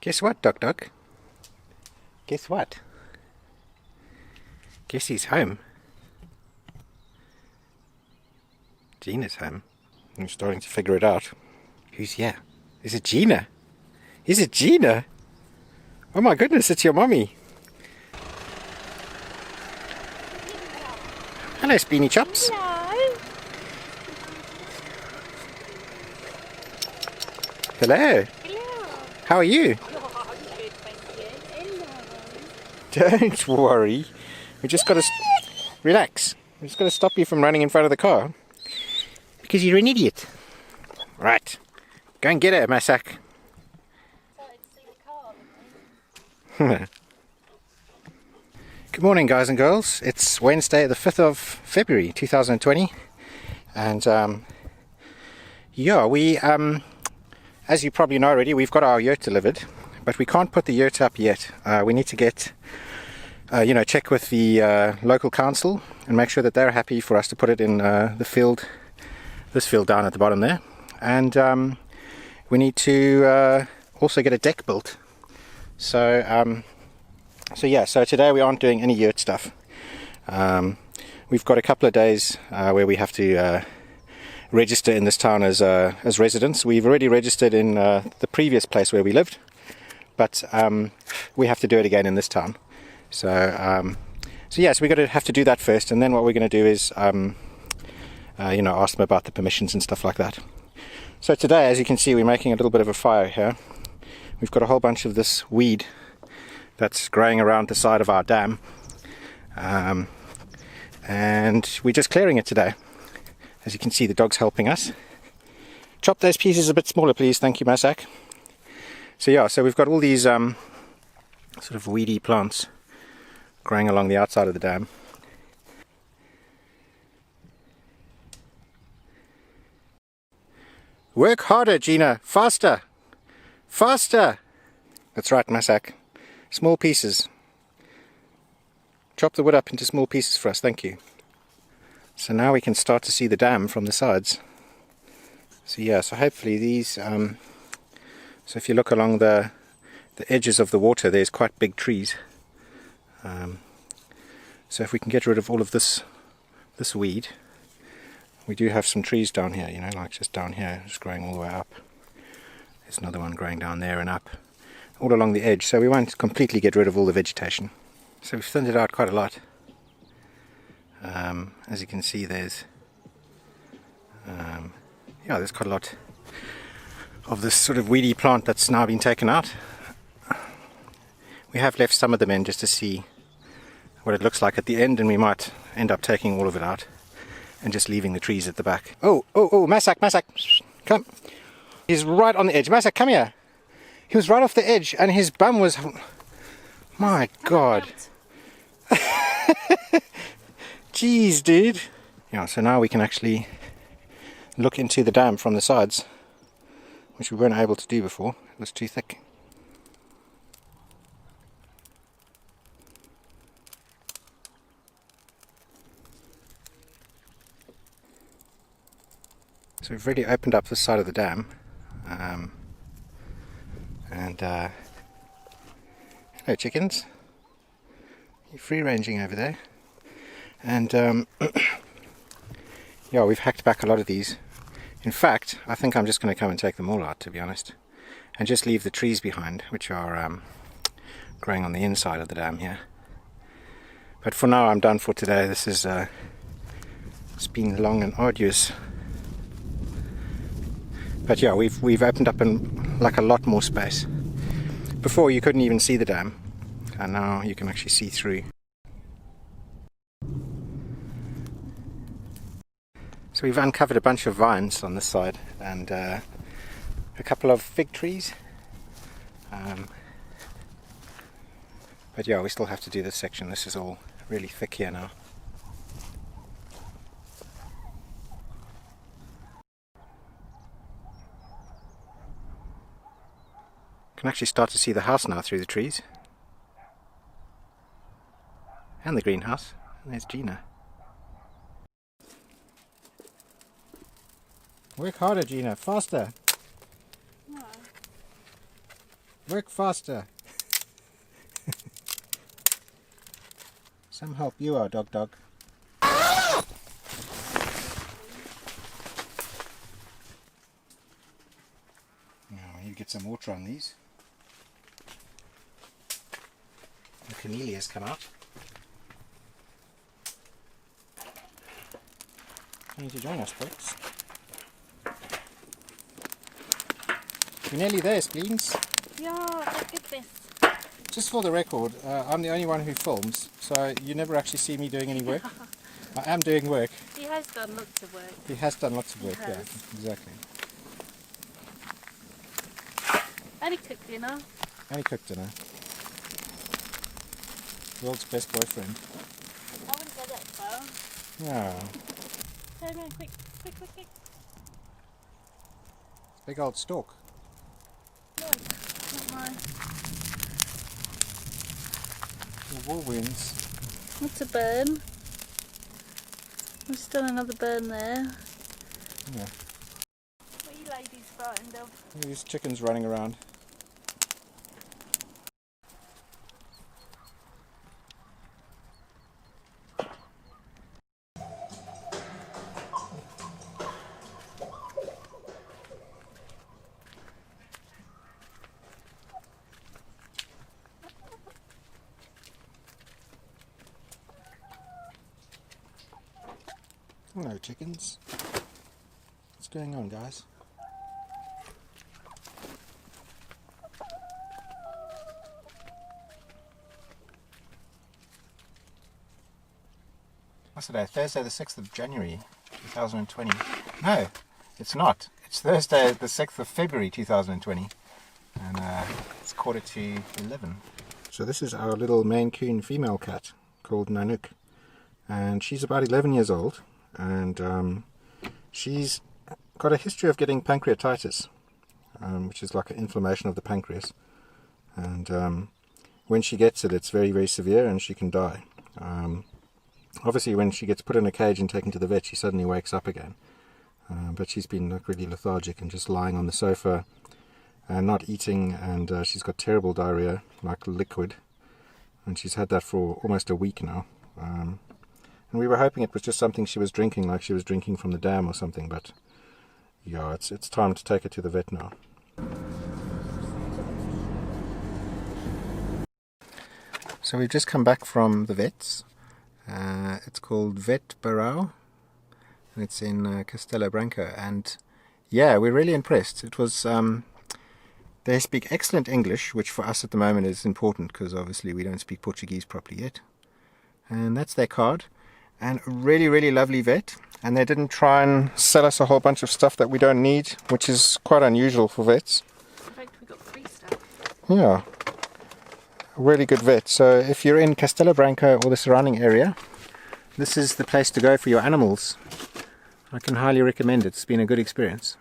Guess what, Doc Doc? Guess what? Guess he's home. Gina's home. I'm starting to figure it out. Who's here? Is it Gina? Is it Gina? Oh my goodness, it's your mummy. Hello, Speeny Chops. Hello. Hello. How are you? Don't worry. We just got to relax. We just got to stop you from running in front of the car because you're an idiot. Right. Go and get her, Masak. Good morning, guys and girls. It's Wednesday, the 5th of February 2020, and yeah, we as you probably know already, we've got our yurt delivered, but we can't put the yurt up yet. We need to get check with the local council and make sure that they're happy for us to put it in the field, this field down at the bottom there, and we need to also get a deck built. So today we aren't doing any yurt stuff. We've got a couple of days where we have to register in this town as residents. We've already registered in the previous place where we lived, but we have to do it again in this town. So we're going to have to do that first, and then what we're going to do is ask them about the permissions and stuff like that. So today, as you can see, we're making a little bit of a fire here. We've got a whole bunch of this weed that's growing around the side of our dam, and we're just clearing it today. As you can see, the dog's helping us. Chop those pieces a bit smaller, please. Thank you, Masak. So we've got all these sort of weedy plants growing along the outside of the dam. Work harder, Gina. Faster. Faster. That's right, Masak. Small pieces. Chop the wood up into small pieces for us. Thank you. So now we can start to see the dam from the sides. So hopefully these, so if you look along the edges of the water, there's quite big trees. So if we can get rid of all of this weed, we do have some trees down here, like just down here, just growing all the way up. There's another one growing down there and up, all along the edge. So we won't completely get rid of all the vegetation. So we've thinned it out quite a lot. As you can see, there's quite a lot of this sort of weedy plant that's now been taken out. We have left some of them in just to see what it looks like at the end, and we might end up taking all of it out and just leaving the trees at the back. Oh, Masak, come. He's right on the edge. Masak, come here. He was right off the edge, and his bum was... My God. Jeez, dude. Yeah, so now we can actually look into the dam from the sides, which we weren't able to do before. It was too thick. So we've really opened up this side of the dam. Hello, chickens. You're free ranging over there. And we've hacked back a lot of these. In fact, I think I'm just going to come and take them all out, to be honest, and just leave the trees behind, which are growing on the inside of the dam here. But for now, I'm done for today. This is it's been long and arduous. But yeah, we've opened up like a lot more space. Before you couldn't even see the dam, and now you can actually see through. So we've uncovered a bunch of vines on this side, and a couple of fig trees. But yeah, we still have to do this section. This is all really thick here now. Can actually start to see the house now through the trees. And the greenhouse. And there's Gina. Work harder, Gina. Faster. Work faster. Some help you are, dog. Now you get some water on these. The cornelia has come out. You need to join us, folks. You're nearly there, Spleens. Yeah, look at this. Just for the record, I'm the only one who films, so you never actually see me doing any work. I am doing work. He has done lots of work. He has done lots of work, He yeah, has. exactly. And he cooked dinner. And he cooked dinner. World's best boyfriend. I wouldn't go that far. Yeah. Turn around, quick. Big old stalk. No, not mine. The war winds. That's a burn. There's still another burn there. Yeah. What are you ladies frightened of? These chickens running around. Hello, chickens. What's going on, guys? What's today? Thursday the 6th of January 2020. No, it's not. It's Thursday the 6th of February 2020. And it's 11:15. So this is our little Maine Coon female cat called Nanook. And she's about 11 years old. And she's got a history of getting pancreatitis, which is like an inflammation of the pancreas. And when she gets it, it's very, very severe and she can die. Obviously, when she gets put in a cage and taken to the vet, she suddenly wakes up again. But she's been like really lethargic and just lying on the sofa and not eating. And she's got terrible diarrhea, like liquid. And she's had that for almost a week now. And we were hoping it was just something she was drinking, like she was drinking from the dam or something, but yeah, it's time to take her to the vet now. So we've just come back from the vets. It's called Vet Barao, and it's in Castelo Branco, and yeah, we're really impressed. It was, they speak excellent English, which for us at the moment is important, because obviously we don't speak Portuguese properly yet. And that's their card. And a really, really lovely vet. And they didn't try and sell us a whole bunch of stuff that we don't need, which is quite unusual for vets. In fact, we got free stuff. Yeah. A really good vet. So if you're in Castelo Branco or the surrounding area, this is the place to go for your animals. I can highly recommend it. It's been a good experience.